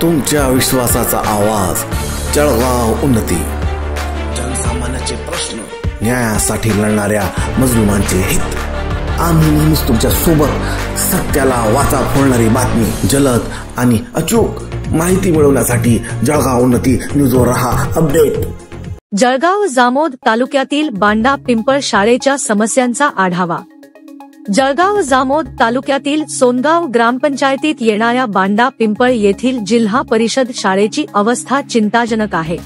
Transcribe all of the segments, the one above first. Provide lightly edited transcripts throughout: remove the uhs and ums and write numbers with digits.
तुमच्या विश्वासाचा आवाज जळगाव उन्नती। जनसामान्याचे प्रश्न, न्यायासाठी लढणाऱ्या मजलुमांचे हित। आम्ही नेहमीच तुमच्या सोबत। सत्याला वाचा फोडणारी बातमी, जलद आणि अचूक माहिती मिळवण्यासाठी जळगाव उन्नती न्यूजवर रहा अपडेट। जळगाव जामोद तालुक्यातील बांडा पिंपळ शाळेच्या समस्यांचा आढावा। जळगाव जामोद तालुक्यातील सोनगाव ग्रामपंचायतीत येणाऱ्या बांडा पिंपळ येथील जिल्हा परिषद शाळेची अवस्था चिंताजनक आहे।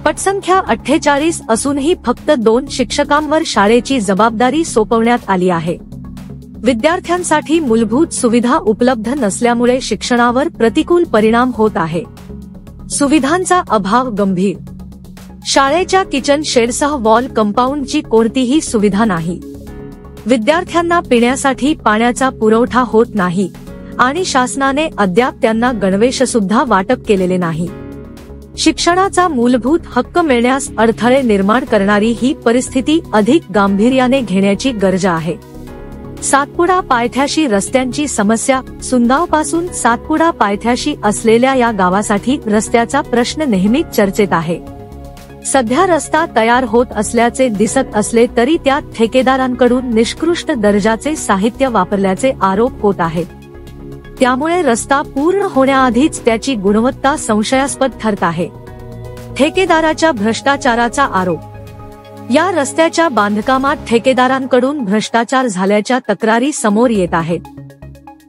पटसंख्या 48 असूनही फक्त 2 शिक्षकांवर शाळेची जबाबदारी सोपवण्यात आली आहे। विद्यार्थ्यांसाठी मूलभूत सुविधा उपलब्ध नसल्यामुळे शिक्षणावर प्रतिकूल परिणाम होत आहे। सुविधांचा अभाव गंभीर। शाळेच्या किचन शेडसह वॉल कंपाऊंडची कोणतीही सुविधा नाही। विद्यार्थ्यांना पिण्यासाठी पाण्याचा पुरवठा होत नाही आणि शासनाने अद्याप त्यांना गणवेश सुद्धा वाटप केलेले नाही। शिक्षणाचा मूलभूत हक्क मिळण्यास अडथळे निर्माण करणारी ही परिस्थिती अधिक गांभीर्याने घेण्याची गरज आहे। सातपुडा पायथ्याशी रस्त्यांची समस्या। सुंदावपासून सातपुडा पायथ्याशी असलेल्या या गावासाठी रस्त्याचा प्रश्न नेहमीच चर्चेत आहे। सध्या रस्ता तयार होत असल्याचे दिसत असले तरी त्यात ठेकेदारांकडून निकृष्ट दर्जाचे साहित्य वापरल्याचे आरोप होत आहेत। त्यामुळे रस्ता पूर्ण होण्याआधीच त्याची गुणवत्ता संशयास्पद ठरत आहे। ठेकेदाराच्या भ्रष्टाचाराचा आरोप। या रस्त्याच्या बांधकामात ठेकेदारांकडून भ्रष्टाचार झाल्याच्या तक्रारी समोर येत आहेत।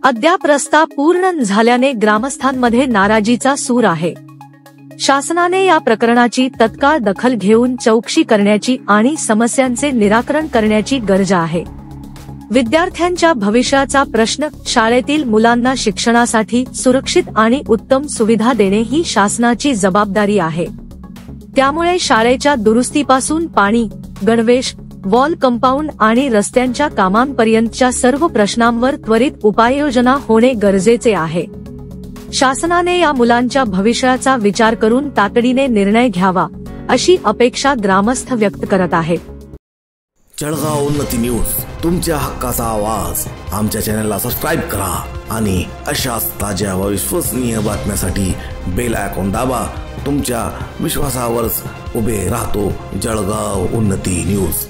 अद्याप रस्ता पूर्ण झाल्याने ग्रामस्थांमध्ये नाराजीचा सूर आहे। शासनाने या प्रकरणाची तत्काळ दखल घेऊन चौकशी करण्याची आणि समस्यांचे निराकरण करण्याची गरज आहे। विद्यार्थ्यांच्या भविष्याचा प्रश्न। शाळेतील मुलांना शिक्षणासाठी सुरक्षित आणि उत्तम सुविधा देणे ही शासनाची जबाबदारी आहे। त्यामुळे शाळेच्या दुरुस्तीपासून पाणी, गणवेश, वॉल कंपाऊंड आणि रस्त्यांच्या कामांपर्यंतच्या सर्व प्रश्नांवर त्वरित उपाययोजना होणे गरजेचे आहे। शासनाने या मुलांच्या भविष्याचा विचार करून तातडीने निर्णय घ्यावा अशी अपेक्षा ग्रामस्थ व्यक्त करत आहेत। जळगाव उन्नती न्यूज, तुमच्या हक्काचा आवाज। आमच्या चॅनलला सबस्क्राइब करा आणि अशाच ताज्या व विश्वसनीय बातम्यांसाठी बेल आयकॉन दाबा। तुमच्या विश्वासावरच उभे राहतो जळगाव उन्नती न्यूज।